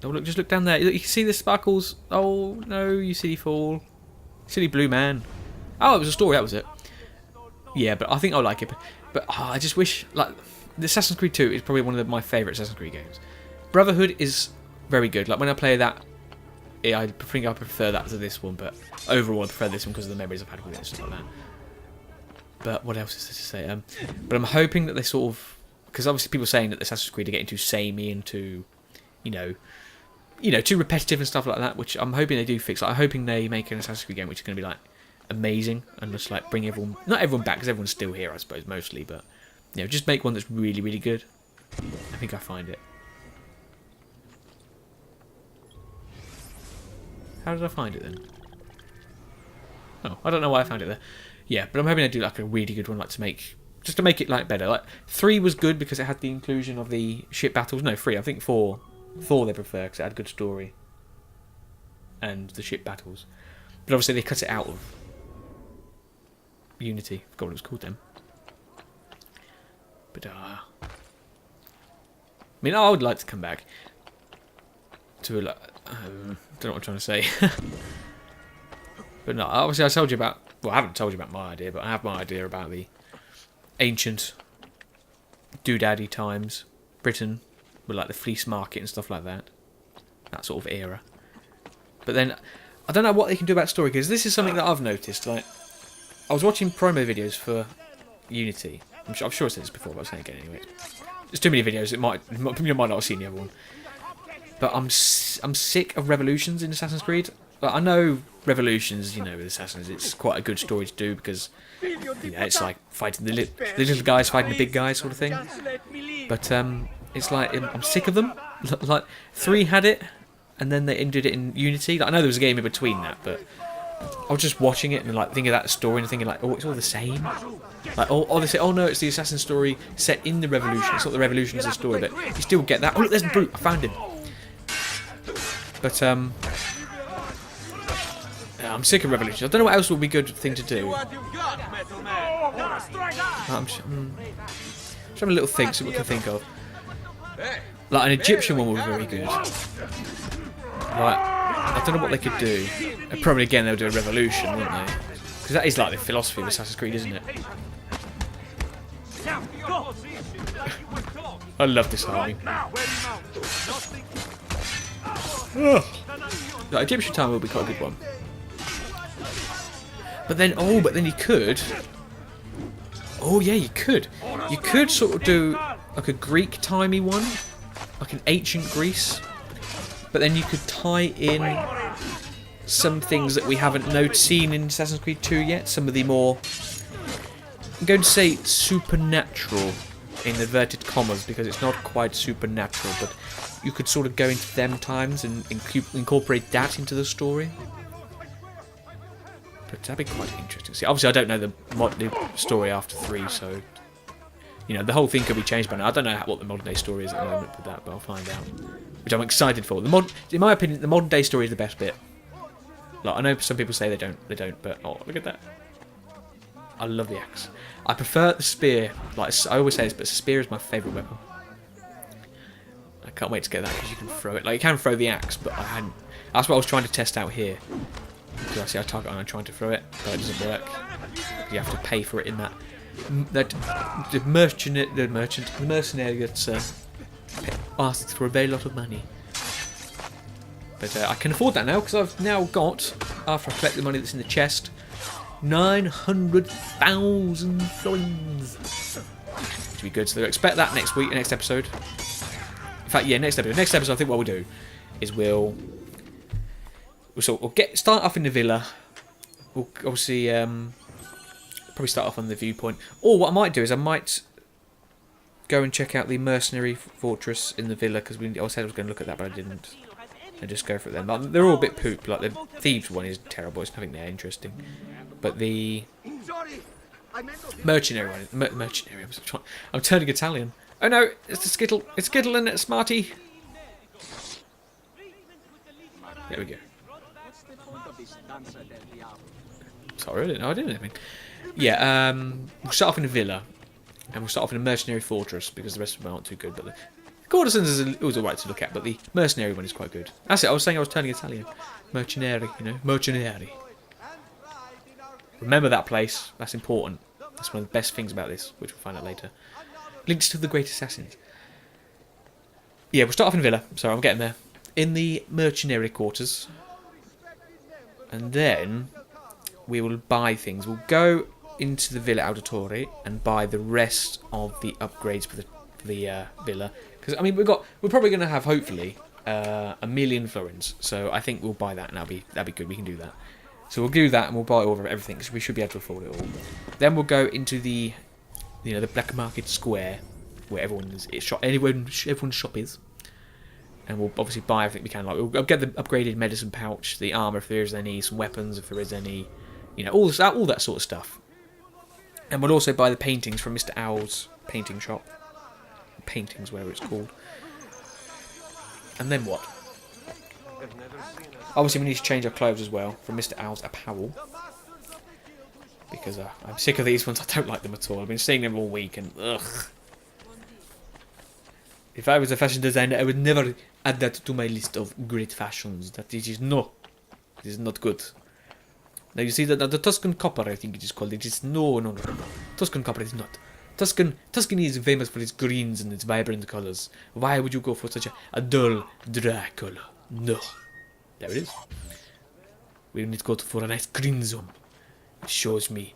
Oh, look, just look down there. You can see the sparkles. Oh, no, you silly fool. Silly blue man. Oh, it was a story, that was it. Yeah, but I think I'll like it. But I just wish, like, the Assassin's Creed 2 is probably one of my favourite Assassin's Creed games. Brotherhood is very good. Like, when I play that, I think I prefer that to this one, but overall I prefer this one because of the memories I've had with it and stuff like that. But what else is there to say? But I'm hoping that they sort of... Because obviously people are saying that the Assassin's Creed are getting too samey and too, too repetitive and stuff like that, which I'm hoping they do fix. Like, I'm hoping they make an Assassin's Creed game which is going to be, like, amazing and just, like, bring everyone... Not everyone back, because everyone's still here, I suppose, mostly, but, just make one that's really, really good. I think I find it. How did I find it, then? Oh, I don't know why I found it there. Yeah, but I'm hoping they do, like, a really good one, like, to make it, like, better. Like, 3 was good because it had the inclusion of the ship battles. No, 3, I think 4 they prefer because it had a good story. And the ship battles. But obviously they cut it out of Unity. I forgot what it was called then. But, I mean, I would like to come back to, like, I don't know what I'm trying to say. But no, obviously I told you about... Well, I haven't told you about my idea, but I have my idea about the ancient doodaddy times. Britain, with like the fleece market and stuff like that. That sort of era. But then, I don't know what they can do about story, because this is something that I've noticed. Like, I was watching promo videos for Unity. I'm sure I said this before, but I'll say it again anyway. There's too many videos, you might not have seen the other one. But I'm sick of revolutions in Assassin's Creed. Like, I know revolutions, with Assassins, it's quite a good story to do because, it's like fighting the little guys fighting the big guys sort of thing. But it's like, I'm sick of them. Like, 3 had it, and then they ended it in Unity. Like, I know there was a game in between that, but I was just watching it and like thinking of that story and thinking like, oh, it's all the same. Like, they say, oh no, it's the assassin story set in the revolution. It's not the revolution, it's the story, but you still get that. Oh look, there's the brute. I found him. But I'm sick of revolutions. I don't know what else would be a good thing to do. I'm just having a little think, see what we can think of. Like an Egyptian one would be very good. Like, I don't know what they could do. Probably again they'll do a revolution, wouldn't they? Because that is like the philosophy of Assassin's Creed, isn't it? I love this army. Like, Egyptian time will be quite a good one. But then you could... Oh yeah, you could. You could sort of do like a Greek-timey one. Like an ancient Greece. But then you could tie in some things that we haven't seen in Assassin's Creed 2 yet. Some of the more... I'm going to say supernatural in inverted commas because it's not quite supernatural, but you could sort of go into them times and incorporate that into the story. But that'd be quite interesting to see. Obviously, I don't know the story after 3, so... the whole thing could be changed by now. I don't know what the modern day story is at the moment with that, but I'll find out. Which I'm excited for. In my opinion, the modern day story is the best bit. Like, I know some people say they don't, but oh, look at that. I love the axe. I prefer the spear. Like, I always say this, but the spear is my favourite weapon. I can't wait to get that because you can throw it. Like, you can throw the axe, but I hadn't. That's what I was trying to test out here. Because I see I target and I'm trying to throw it, but it doesn't work. You have to pay for it in that. The mercenary gets asked for a very lot of money. But I can afford that now because I've now got, after I collect the money that's in the chest, 900,000 florins. Which will be good. So expect that next week, next episode. In fact, yeah, next episode. Next episode, I think what we'll do is we'll start off in the villa. We'll obviously probably start off on the viewpoint. Or what I might do is I might go and check out the mercenary fortress in the villa, because I said I was going to look at that, but I didn't. And just go for it then. But they're all a bit poop. Like the thieves one is terrible. It's nothing there interesting. But the mercenary one, mercenary. I'm turning Italian. Oh no, it's the Skittle. It's Skittle and it's Smarty. There we go. Sorry, I didn't know I did anything. Yeah, we'll start off in a villa, and we'll start off in a mercenary fortress because the rest of them aren't too good. But the courtesans is always alright to look at, but the mercenary one is quite good. That's it. I was saying I was turning Italian. Mercenary, you know, mercenary. Remember that place. That's important. That's one of the best things about this, which we'll find out later. Links to the Great Assassins. Yeah, we'll start off in a villa. Sorry, I'm getting there. In the mercenary quarters. And then we will buy things. We'll go into the Villa Auditore and buy the rest of the upgrades for the villa. Because, I mean, we're probably going to have, hopefully, 1,000,000 florins. So I think we'll buy that and that'll be good. We can do that. So we'll do that and we'll buy all of everything because we should be able to afford it all. Then we'll go into the black market square where everyone's shop is. And we'll obviously buy everything we can. Like, we'll get the upgraded medicine pouch, the armour if there is any, some weapons if there is any, you know, all that sort of stuff. And we'll also buy the paintings from Mr. Owl's painting shop. Paintings, whatever it's called. And then what? Obviously we need to change our clothes as well from Mr. Owl's apparel. Because I'm sick of these ones. I don't like them at all. I've been seeing them all week and ugh. If I was a fashion designer, I would never add that to my list of great fashions. It is not good. Now you see that the Tuscan copper, I think it is called. It is no. Tuscan copper is not. Tuscany is famous for its greens and its vibrant colours. Why would you go for such a dull, dry colour? No. There it is. We need to go for a nice green zone. It shows my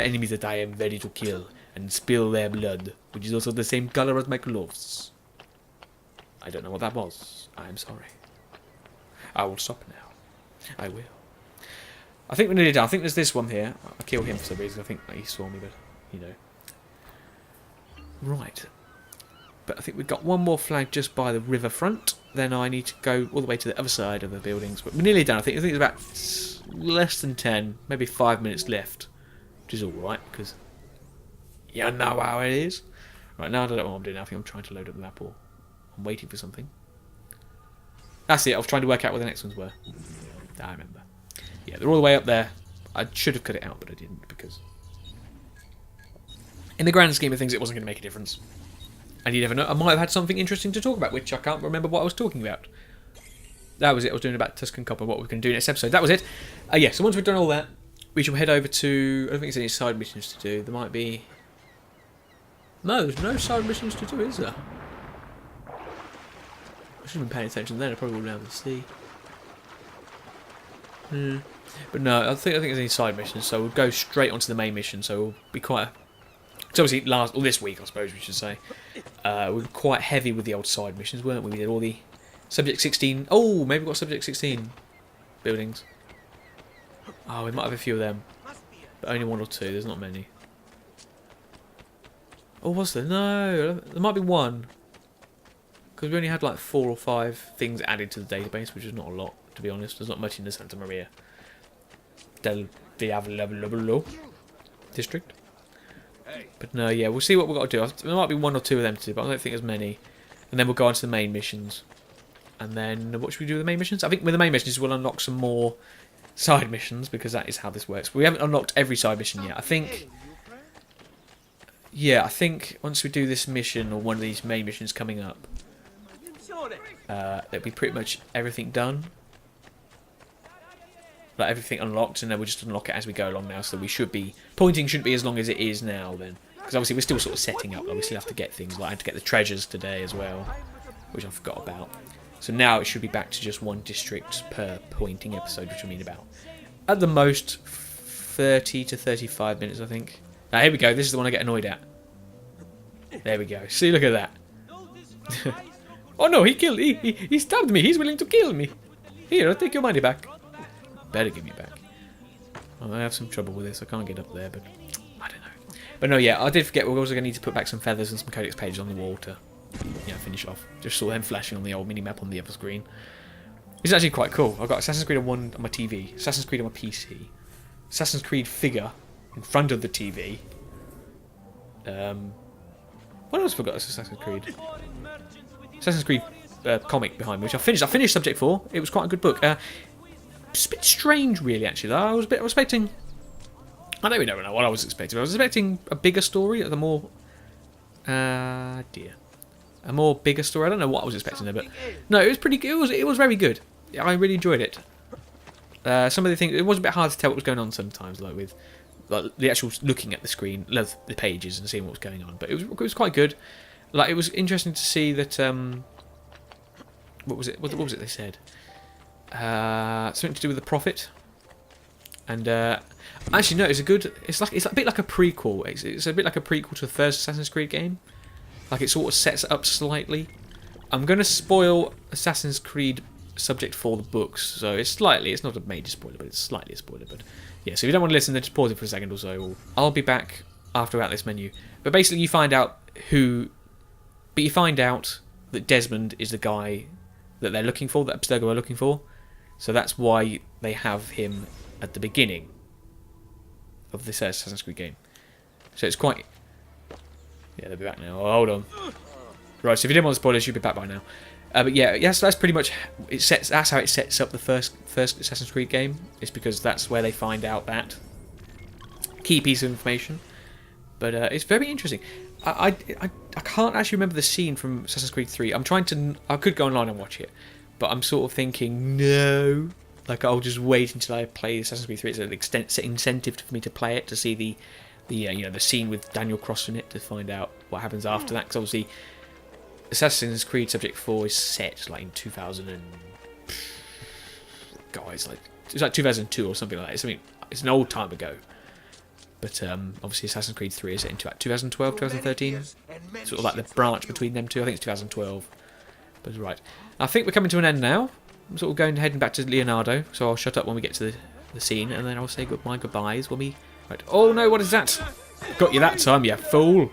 enemies that I am ready to kill and spill their blood, which is also the same colour as my clothes. I don't know what that was. I'm sorry. I will stop now. I will. I think we're nearly done. I think there's this one here. I killed him for some reason. I think he saw me, but, you know. Right. But I think we've got one more flag just by the riverfront. Then I need to go all the way to the other side of the buildings. But we're nearly done. I think it's about less than 10, maybe 5 minutes left. Which is alright, because you know how it is. Right, now I don't know what I'm doing. I think I'm trying to load up the map, or I'm waiting for something. That's it. I was trying to work out where the next ones were. I remember. Yeah, they're all the way up there. I should have cut it out, but I didn't, because in the grand scheme of things, it wasn't going to make a difference. And you never know. I might have had something interesting to talk about, which I can't remember what I was talking about. That was it. I was doing about Tuscan Copper, what we're going to do next episode. That was it. Yeah, so once we've done all that, we shall head over to... I don't think there's any side missions to do. There might be... No, there's no side missions to do, is there? I should have been paying attention then. I probably would have been able to see. But no, I don't think there's any side missions, so we'll go straight onto the main mission. So we'll be quite... It's obviously this week, I suppose we should say. We were quite heavy with the old side missions, weren't we? We did all the Subject 16... Oh, maybe we've got Subject 16 buildings. Oh, we might have a few of them. But only one or two, there's not many. Oh, was there? No, there might be one. Because we only had like 4 or 5 things added to the database, which is not a lot, to be honest. There's not much in the Santa Maria del Diavolo district. But no, yeah, we'll see what we've got to do. There might be 1 or 2 of them to do, but I don't think there's many. And then we'll go on to the main missions. And then, what should we do with the main missions? I think with the main missions, we'll unlock some more side missions, because that is how this works. But we haven't unlocked every side mission yet. I think... Yeah, I think once we do this mission, or one of these main missions coming up, it'll be pretty much everything done. Like everything unlocked, and then we'll just unlock it as we go along now, so we should be... Pointing shouldn't be as long as it is now, then. Because obviously we're still sort of setting up, like we still have to get things, like I had to get the treasures today as well, which I forgot about. So now it should be back to just 1 district per pointing episode, which I mean about, at the most, 30 to 35 minutes, I think. Now, here we go. This is the one I get annoyed at. There we go. See, look at that. Oh no, he stabbed me. He's willing to kill me. Here, I'll take your money back. Better give me back. Oh, I have some trouble with this. I can't get up there, but I don't know. But no, yeah, I did forget we're also going to need to put back some feathers and some codex pages on the wall to, finish off. Just saw them flashing on the old mini-map on the other screen. It's actually quite cool. I've got Assassin's Creed on my TV, Assassin's Creed on my PC, Assassin's Creed figure in front of the TV. What else have I got? Assassin's Creed. Assassin's Creed comic behind me, which I finished. I finished Subject 4. It was quite a good book. It's a bit strange, really. Actually, though. I was expecting. I don't even know what I was expecting. I was expecting a bigger story, a more. A more bigger story. I don't know what I was expecting there, but no, it was pretty. It was very good. I really enjoyed it. Some of the things, it was a bit hard to tell what was going on sometimes, like with the actual looking at the screen, the pages, and seeing what was going on. But it was quite good. Like, it was interesting to see that. What was it? What was it they said? Something to do with the prophet. And actually, no, it's a good. It's a bit like a prequel. It's a bit like a prequel to the first Assassin's Creed game. Like, it sort of sets it up slightly. I'm going to spoil Assassin's Creed Subject 4, the books, so it's not a major spoiler, but it's slightly a spoiler. But yeah, so if you don't want to listen, then just pause it for a second or so. I'll be back after about this menu. But basically, you find out that Desmond is the guy that they're looking for, that Abstergo are looking for. So that's why they have him at the beginning of this Assassin's Creed game. So it's quite. Yeah, they'll be back now. Oh, hold on. Right, so if you didn't want spoilers, you'd be back by now. But yeah, yes, that's pretty much that's how it sets up the first Assassin's Creed game. It's because that's where they find out that key piece of information. But it's very interesting. I can't actually remember the scene from Assassin's Creed 3. I could go online and watch it, but I'm sort of thinking no. Like, I'll just wait until I play Assassin's Creed 3. It's an incentive for me to play it, to see the scene with Daniel Cross in it, to find out what happens after that. Because obviously, Assassin's Creed Subject 4 is set like in 2000 and it's like 2002 or something like that. It's an old time ago. But obviously, Assassin's Creed 3 is set into 2012, 2013. Sort of like the branch between them two. I think it's 2012. But right, I think we're coming to an end now. I'm sort of heading back to Leonardo, so I'll shut up when we get to the scene, and then I'll say goodbyes when we. Right. Oh no, what is that? Got you that time, you fool.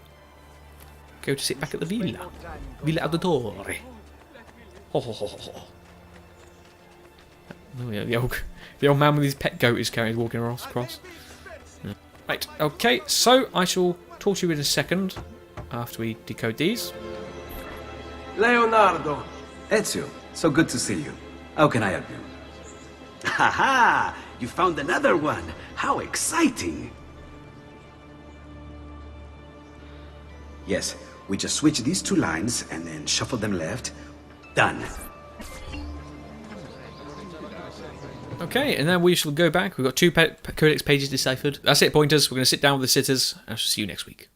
Go to sit back at the Villa Auditore. Oh yeah, the old man with his pet goat is walking across. Yeah. Right, okay, so I shall talk to you in a second after we decode these. Leonardo. Ezio, so good to see you. How can I help you? Haha! You found another one! How exciting! Yes, we just switch these two lines and then shuffle them left. Done. Okay, and then we shall go back. We've got 2 codex pages deciphered. That's it, pointers. We're going to sit down with the sitters. I shall see you next week.